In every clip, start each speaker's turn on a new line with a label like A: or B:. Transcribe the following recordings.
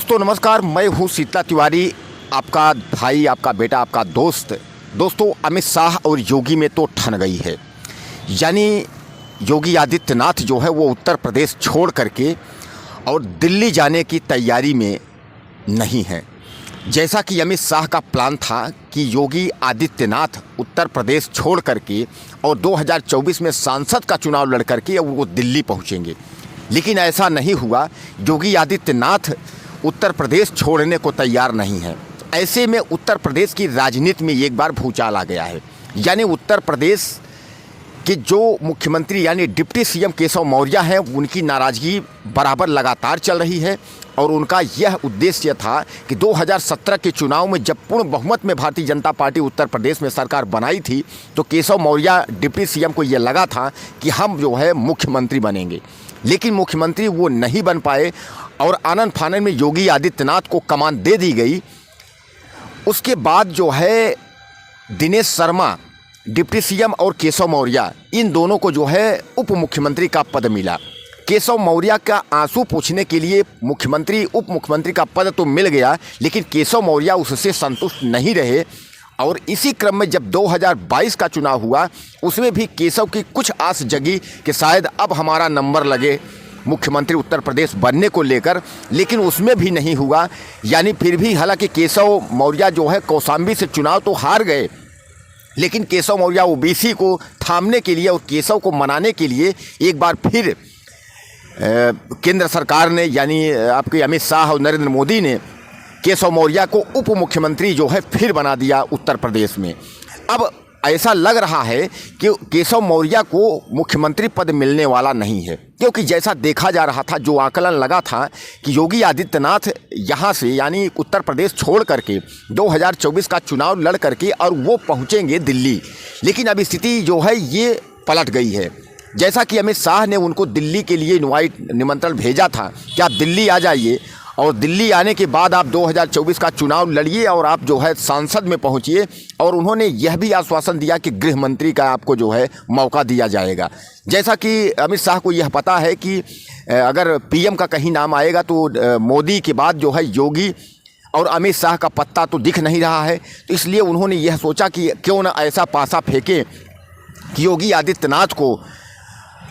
A: दोस्तों नमस्कार, मैं हूं शीतला तिवारी, आपका भाई, आपका बेटा, आपका दोस्त। दोस्तों अमित शाह और योगी में तो ठन गई है। यानी योगी आदित्यनाथ जो है वो उत्तर प्रदेश छोड़ करके और दिल्ली जाने की तैयारी में नहीं है। जैसा कि अमित शाह का प्लान था कि योगी आदित्यनाथ उत्तर प्रदेश छोड़ करके और 2024 में सांसद का चुनाव लड़ करके वो दिल्ली पहुंचेंगे, लेकिन ऐसा नहीं हुआ। योगी आदित्यनाथ उत्तर प्रदेश छोड़ने को तैयार नहीं है। ऐसे में उत्तर प्रदेश की राजनीति में एक बार भूचाल आ गया है। यानी उत्तर प्रदेश के जो मुख्यमंत्री यानी डिप्टी सीएम केशव मौर्य हैं, उनकी नाराज़गी बराबर लगातार चल रही है। और उनका यह उद्देश्य था कि 2017 के चुनाव में जब पूर्ण बहुमत में भारतीय जनता पार्टी उत्तर प्रदेश में सरकार बनाई थी, तो केशव मौर्य डिप्टी सीएम को यह लगा था कि हम जो है मुख्यमंत्री बनेंगे, लेकिन मुख्यमंत्री वो नहीं बन पाए और आनन फानन में योगी आदित्यनाथ को कमान दे दी गई। उसके बाद जो है दिनेश शर्मा डिप्टी सीएम और केशव मौर्य, इन दोनों को जो है उप मुख्यमंत्री का पद मिला। केशव मौर्य का आंसू पोंछने के लिए मुख्यमंत्री उप मुख्यमंत्री का पद तो मिल गया, लेकिन केशव मौर्य उससे संतुष्ट नहीं रहे। और इसी क्रम में जब 2022 का चुनाव हुआ, उसमें भी केशव की कुछ आस जगी कि शायद अब हमारा नंबर लगे मुख्यमंत्री उत्तर प्रदेश बनने को लेकर, लेकिन उसमें भी नहीं हुआ। यानी फिर भी हालांकि केशव मौर्य जो है कौशाम्बी से चुनाव तो हार गए, लेकिन केशव मौर्य ओबीसी को थामने के लिए और केशव को मनाने के लिए एक बार फिर केंद्र सरकार ने यानी आपके अमित शाह और नरेंद्र मोदी ने केशव मौर्य को उप मुख्यमंत्री जो है फिर बना दिया उत्तर प्रदेश में। अब ऐसा लग रहा है कि केशव मौर्य को मुख्यमंत्री पद मिलने वाला नहीं है, क्योंकि जैसा देखा जा रहा था, जो आकलन लगा था कि योगी आदित्यनाथ यहाँ से यानी उत्तर प्रदेश छोड़ करके 2024 का चुनाव लड़ करके और वो पहुँचेंगे दिल्ली। लेकिन अब स्थिति जो है ये पलट गई है। जैसा कि अमित शाह ने उनको दिल्ली के लिए निमंत्रण भेजा था कि आप दिल्ली आ जाइए और दिल्ली आने के बाद आप 2024 का चुनाव लड़िए और आप जो है सांसद में पहुंचिए। और उन्होंने यह भी आश्वासन दिया कि गृह मंत्री का आपको जो है मौका दिया जाएगा। जैसा कि अमित शाह को यह पता है कि अगर पीएम का कहीं नाम आएगा तो मोदी के बाद जो है योगी और अमित शाह का पत्ता तो दिख नहीं रहा है। तो इसलिए उन्होंने यह सोचा कि क्यों ना ऐसा पासा फेंके कि योगी आदित्यनाथ को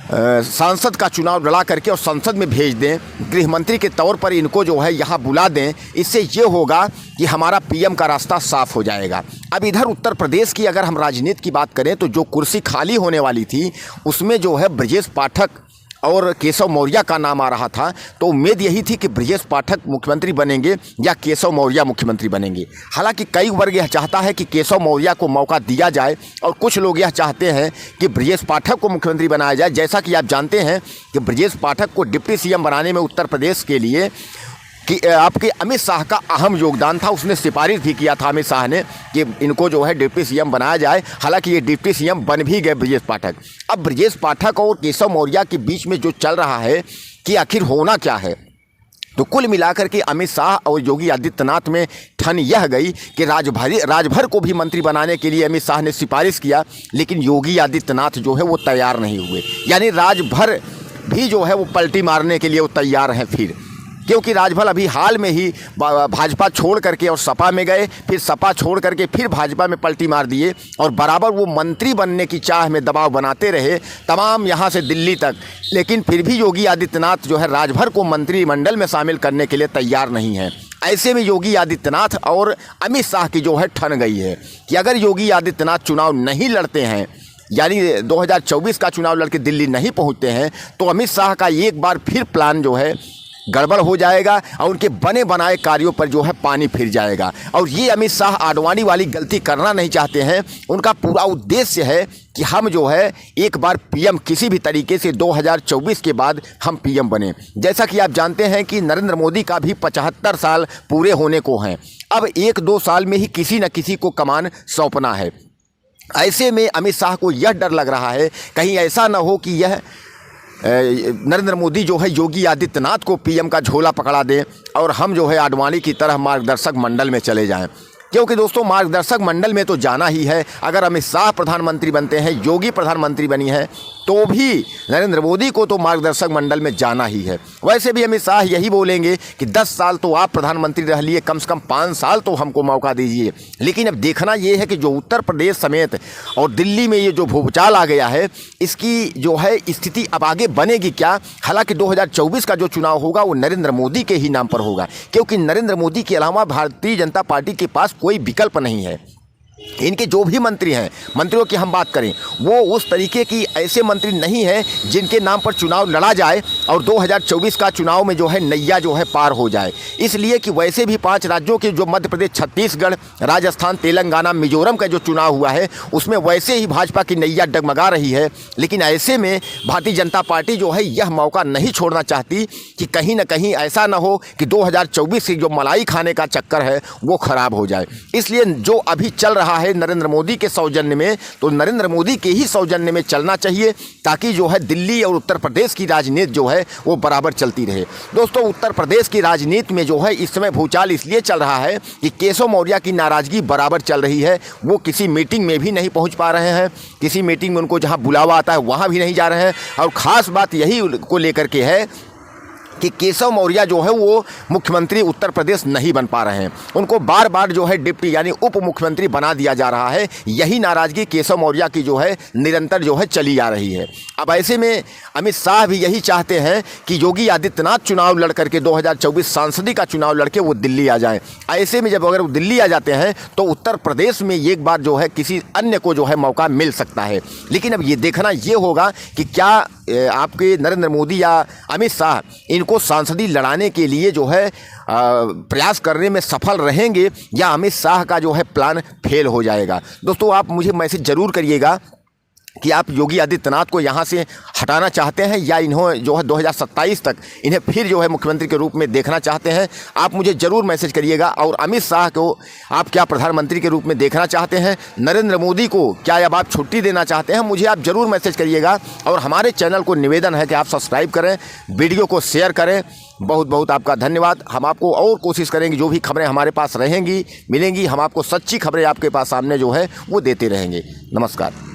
A: सांसद का चुनाव लड़ा करके और संसद में भेज दें, गृह मंत्री के तौर पर इनको जो है यहाँ बुला दें। इससे ये होगा कि हमारा पीएम का रास्ता साफ हो जाएगा। अब इधर उत्तर प्रदेश की अगर हम राजनीति की बात करें तो जो कुर्सी खाली होने वाली थी उसमें जो है ब्रजेश पाठक और केशव मौर्य का नाम आ रहा था। तो उम्मीद यही थी कि ब्रजेश पाठक मुख्यमंत्री बनेंगे या केशव मौर्य मुख्यमंत्री बनेंगे। हालांकि कई वर्ग यह चाहता है कि केशव मौर्य को मौका दिया जाए और कुछ लोग यह चाहते हैं कि ब्रजेश पाठक को मुख्यमंत्री बनाया जाए। जैसा कि आप जानते हैं कि ब्रजेश पाठक को डिप्टी सीएम बनाने में उत्तर प्रदेश के लिए कि आपके अमित शाह का अहम योगदान था। उसने सिफारिश भी किया था अमित शाह ने कि इनको जो है डिप्टी सीएम बनाया जाए। हालांकि ये डिप्टी सीएम बन भी गए ब्रजेश पाठक। अब ब्रजेश पाठक और केशव मौर्य के बीच में जो चल रहा है कि आखिर होना क्या है, तो कुल मिलाकर के अमित शाह और योगी आदित्यनाथ में ठन यह गई कि राजभर को भी मंत्री बनाने के लिए अमित शाह ने सिफारिश किया, लेकिन योगी आदित्यनाथ जो है वो तैयार नहीं हुए। यानी राजभर भी जो है वो पलटी मारने के लिए वो तैयार हैं फिर, क्योंकि राजभर अभी हाल में ही भाजपा छोड़ करके और सपा में गए, फिर सपा छोड़ करके फिर भाजपा में पलटी मार दिए और बराबर वो मंत्री बनने की चाह में दबाव बनाते रहे तमाम यहाँ से दिल्ली तक। लेकिन फिर भी योगी आदित्यनाथ जो है राजभर को मंत्रिमंडल में शामिल करने के लिए तैयार नहीं है। ऐसे में योगी आदित्यनाथ और अमित शाह की जो है ठन गई है कि अगर योगी आदित्यनाथ चुनाव नहीं लड़ते हैं, यानी 2024 का चुनाव लड़के दिल्ली नहीं पहुँचते हैं, तो अमित शाह का एक बार फिर प्लान जो है गड़बड़ हो जाएगा और उनके बने बनाए कार्यों पर जो है पानी फिर जाएगा। और ये अमित शाह आडवाणी वाली गलती करना नहीं चाहते हैं। उनका पूरा उद्देश्य है कि हम जो है एक बार पीएम किसी भी तरीके से 2024 के बाद हम पीएम बने। जैसा कि आप जानते हैं कि नरेंद्र मोदी का भी 75 साल पूरे होने को हैं। अब 1-2 साल में ही किसी न किसी को कमान सौंपना है। ऐसे में अमित शाह को यह डर लग रहा है कहीं ऐसा न हो कि यह नरेंद्र मोदी जो है योगी आदित्यनाथ को पीएम का झोला पकड़ा दें और हम जो है आडवाणी की तरह मार्गदर्शक मंडल में चले जाएं। क्योंकि दोस्तों मार्गदर्शक मंडल में तो जाना ही है। अगर अमित शाह प्रधानमंत्री बनते हैं, योगी प्रधानमंत्री बनी है, तो भी नरेंद्र मोदी को तो मार्गदर्शक मंडल में जाना ही है। वैसे भी अमित शाह यही बोलेंगे कि 10 साल तो आप प्रधानमंत्री रह लिए, कम से कम 5 साल तो हमको मौका दीजिए। लेकिन अब देखना ये है कि जो उत्तर प्रदेश समेत और दिल्ली में ये जो भूचाल आ गया है, इसकी जो है स्थिति अब आगे बनेगी क्या। हालांकि 2024 का जो चुनाव होगा वो नरेंद्र मोदी के ही नाम पर होगा, क्योंकि नरेंद्र मोदी के अलावा भारतीय जनता पार्टी के पास कोई विकल्प नहीं है। इनके जो भी मंत्री हैं, मंत्रियों की हम बात करें, वो उस तरीके की ऐसे मंत्री नहीं हैं जिनके नाम पर चुनाव लड़ा जाए और 2024 का चुनाव में जो है नैया जो है पार हो जाए। इसलिए कि वैसे भी 5 राज्यों के जो मध्य प्रदेश, छत्तीसगढ़, राजस्थान, तेलंगाना, मिजोरम का जो चुनाव हुआ है, उसमें वैसे ही भाजपा की नैया डगमगा रही है। लेकिन ऐसे में भारतीय जनता पार्टी जो है यह मौका नहीं छोड़ना चाहती कि कहीं ना कहीं ऐसा ना हो कि 2024 से जो मलाई खाने का चक्कर है वो खराब हो जाए। इसलिए जो अभी चल रहा है नरेंद्र मोदी के सौजन्य में, तो नरेंद्र मोदी के ही सौजन्य में चलना चाहिए, ताकि जो है दिल्ली और उत्तर प्रदेश की राजनीति जो है वो बराबर चलती रहे। दोस्तों, उत्तर प्रदेश की राजनीति में जो है इस समय भूचाल इसलिए चल रहा है कि केशव मौर्य की नाराजगी बराबर चल रही है। वो किसी मीटिंग में भी नहीं पहुंच पा रहे हैं, किसी मीटिंग में उनको जहां बुलावा आता है वहां भी नहीं जा रहे हैं। और ख़ास बात यही को लेकर के है कि केशव मौर्य जो है वो मुख्यमंत्री उत्तर प्रदेश नहीं बन पा रहे हैं। उनको बार बार जो है डिप्टी यानी उप मुख्यमंत्री बना दिया जा रहा है। यही नाराज़गी केशव मौर्य की जो है निरंतर जो है चली आ रही है। अब ऐसे में अमित शाह भी यही चाहते हैं कि योगी आदित्यनाथ चुनाव लड़ करके 2024 सांसदी का चुनाव लड़के वो दिल्ली आ जाएं। ऐसे में जब अगर वो दिल्ली आ जाते हैं तो उत्तर प्रदेश में एक बार जो है किसी अन्य को जो है मौका मिल सकता है। लेकिन अब ये देखना ये होगा कि क्या आपके नरेंद्र मोदी या अमित शाह इनको सांसदी लड़ाने के लिए जो है प्रयास करने में सफल रहेंगे, या अमित शाह का जो है प्लान फेल हो जाएगा। दोस्तों, आप मुझे मैसेज ज़रूर करिएगा कि आप योगी आदित्यनाथ को यहाँ से हटाना चाहते हैं या इन्हों जो है 2027 तक इन्हें फिर जो है मुख्यमंत्री के रूप में देखना चाहते हैं। आप मुझे ज़रूर मैसेज करिएगा। और अमित शाह को आप क्या प्रधानमंत्री के रूप में देखना चाहते हैं, नरेंद्र मोदी को क्या अब आप छुट्टी देना चाहते हैं, मुझे आप ज़रूर मैसेज करिएगा। और हमारे चैनल को निवेदन है कि आप सब्सक्राइब करें, वीडियो को शेयर करें। बहुत बहुत आपका धन्यवाद। हम आपको और कोशिश करेंगे, जो भी खबरें हमारे पास रहेंगी मिलेंगी, हम आपको सच्ची खबरें आपके पास सामने जो है वो देते रहेंगे। नमस्कार।